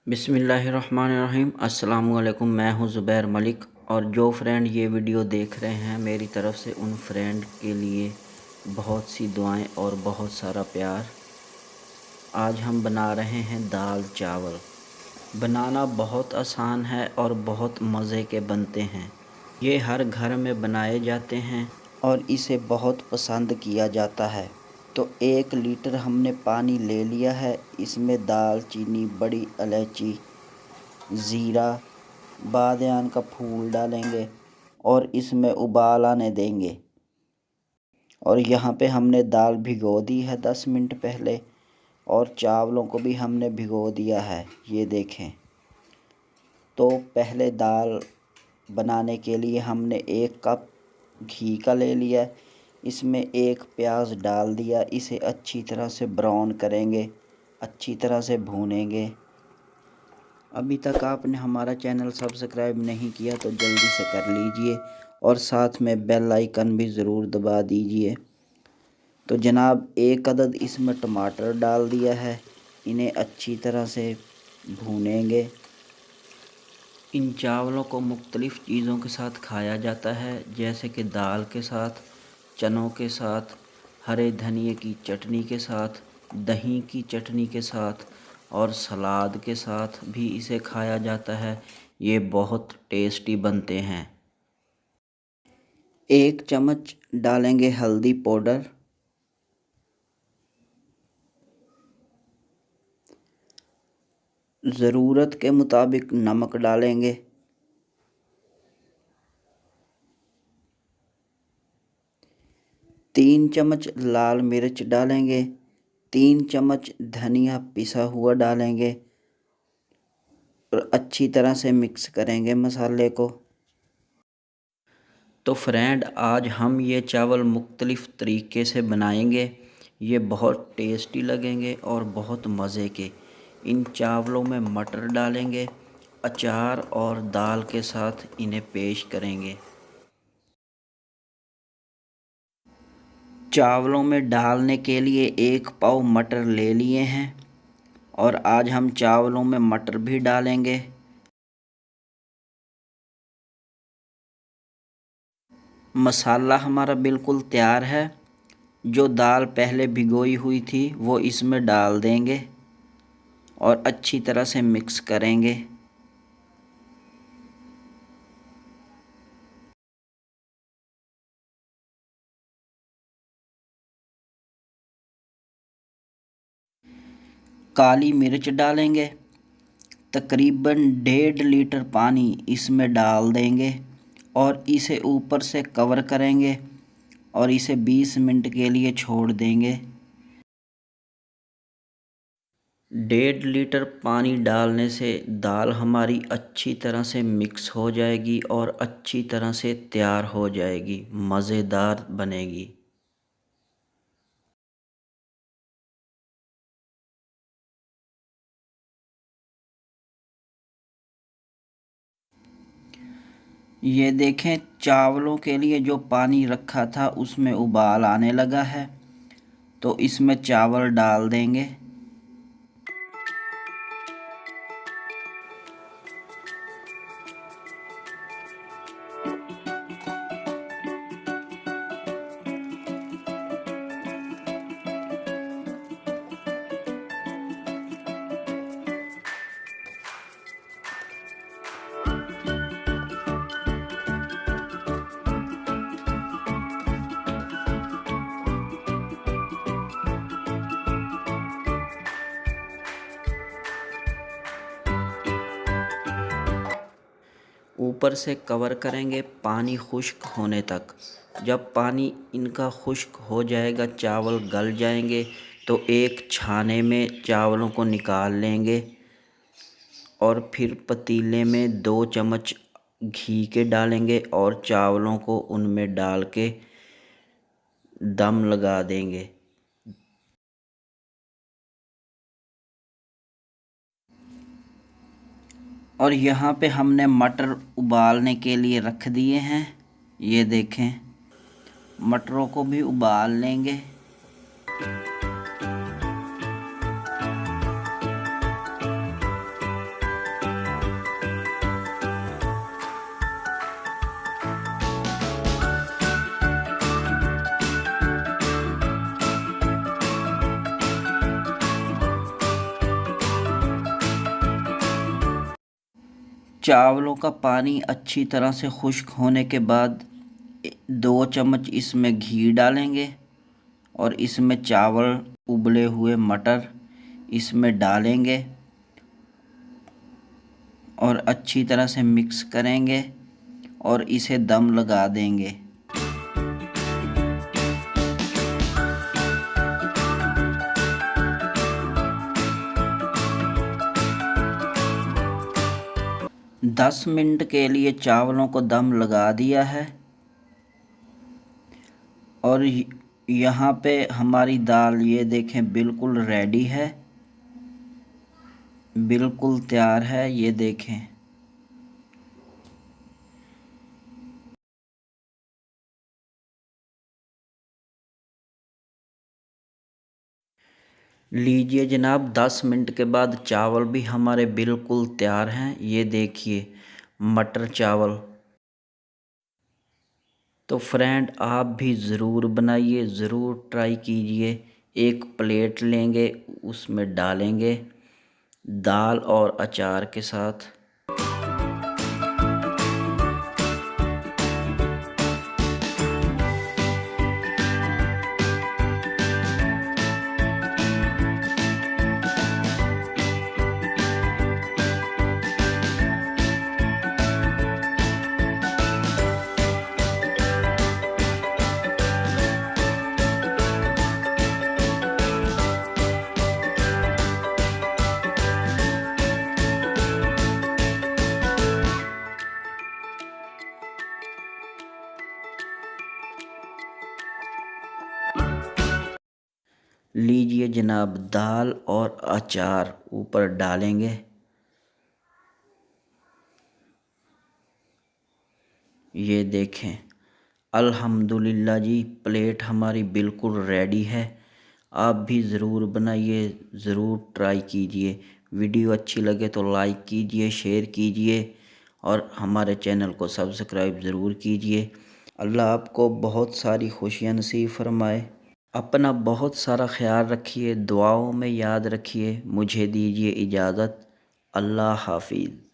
बिस्मिल्लाहिर्रहमानिर्रहीम। अस्सलामुअलैकुम। मैं हूं ज़ुबैर मलिक और जो फ्रेंड ये वीडियो देख रहे हैं मेरी तरफ़ से उन फ्रेंड के लिए बहुत सी दुआएं और बहुत सारा प्यार। आज हम बना रहे हैं दाल चावल। बनाना बहुत आसान है और बहुत मज़े के बनते हैं। ये हर घर में बनाए जाते हैं और इसे बहुत पसंद किया जाता है। तो 1 लीटर हमने पानी ले लिया है। इसमें दाल चीनी, बड़ी इलायची, ज़ीरा, बादन का फूल डालेंगे और इसमें उबाल आने देंगे। और यहाँ पे हमने दाल भिगो दी है 10 मिनट पहले और चावलों को भी हमने भिगो दिया है। ये देखें। तो पहले दाल बनाने के लिए हमने 1 कप घी का ले लिया। इसमें 1 प्याज डाल दिया। इसे अच्छी तरह से ब्राउन करेंगे, अच्छी तरह से भूनेंगे। अभी तक आपने हमारा चैनल सब्सक्राइब नहीं किया तो जल्दी से कर लीजिए और साथ में बेल आइकन भी ज़रूर दबा दीजिए। तो जनाब 1 अदद इसमें टमाटर डाल दिया है। इन्हें अच्छी तरह से भूनेंगे। इन चावलों को मुख्तलिफ़ चीज़ों के साथ खाया जाता है, जैसे कि दाल के साथ, चनों के साथ, हरे धनिए की चटनी के साथ, दही की चटनी के साथ और सलाद के साथ भी इसे खाया जाता है। ये बहुत टेस्टी बनते हैं। 1 चम्मच डालेंगे हल्दी पाउडर, ज़रूरत के मुताबिक नमक डालेंगे, 3 चम्मच लाल मिर्च डालेंगे, 3 चम्मच धनिया पिसा हुआ डालेंगे और अच्छी तरह से मिक्स करेंगे मसाले को। तो फ्रेंड, आज हम ये चावल मुख्तलिफ़ तरीके से बनाएंगे। ये बहुत टेस्टी लगेंगे और बहुत मज़े के। इन चावलों में मटर डालेंगे, अचार और दाल के साथ इन्हें पेश करेंगे। चावलों में डालने के लिए 1 पाव मटर ले लिए हैं और आज हम चावलों में मटर भी डालेंगे। मसाला हमारा बिल्कुल तैयार है। जो दाल पहले भिगोई हुई थी वो इसमें डाल देंगे और अच्छी तरह से मिक्स करेंगे। काली मिर्च डालेंगे। तकरीबन 1.5 लीटर पानी इसमें डाल देंगे और इसे ऊपर से कवर करेंगे और इसे 20 मिनट के लिए छोड़ देंगे। 1.5 लीटर पानी डालने से दाल हमारी अच्छी तरह से मिक्स हो जाएगी और अच्छी तरह से तैयार हो जाएगी, मज़ेदार बनेगी। ये देखें, चावलों के लिए जो पानी रखा था उसमें उबाल आने लगा है। तो इसमें चावल डाल देंगे। ऊपर से कवर करेंगे पानी खुश्क होने तक। जब पानी इनका खुश्क हो जाएगा, चावल गल जाएंगे, तो एक छाने में चावलों को निकाल लेंगे और फिर पतीले में 2 चम्मच घी के डालेंगे और चावलों को उनमें डाल के दम लगा देंगे। और यहाँ पे हमने मटर उबालने के लिए रख दिए हैं। ये देखें, मटरों को भी उबाल लेंगे। चावलों का पानी अच्छी तरह से खुश्क होने के बाद 2 चम्मच इसमें घी डालेंगे और इसमें चावल उबले हुए मटर इसमें डालेंगे और अच्छी तरह से मिक्स करेंगे और इसे दम लगा देंगे। दस मिनट के लिए चावलों को दम लगा दिया है और यहाँ पे हमारी दाल ये देखें बिल्कुल रेडी है, बिल्कुल तैयार है। ये देखें लीजिए जनाब, 10 मिनट के बाद चावल भी हमारे बिल्कुल तैयार हैं। ये देखिए मटर चावल। तो फ्रेंड आप भी ज़रूर बनाइए, ज़रूर ट्राई कीजिए। एक प्लेट लेंगे, उसमें डालेंगे दाल और अचार के साथ। लीजिए जनाब, दाल और अचार ऊपर डालेंगे। ये देखें अल्हम्दुलिल्लाह जी, प्लेट हमारी बिल्कुल रेडी है। आप भी ज़रूर बनाइए, ज़रूर ट्राई कीजिए। वीडियो अच्छी लगे तो लाइक कीजिए, शेयर कीजिए और हमारे चैनल को सब्सक्राइब ज़रूर कीजिए। अल्लाह आपको बहुत सारी खुशियाँ नसीब फरमाए। अपना बहुत सारा ख्याल रखिए, दुआओं में याद रखिए। मुझे दीजिए इजाज़त। अल्लाह हाफिज़।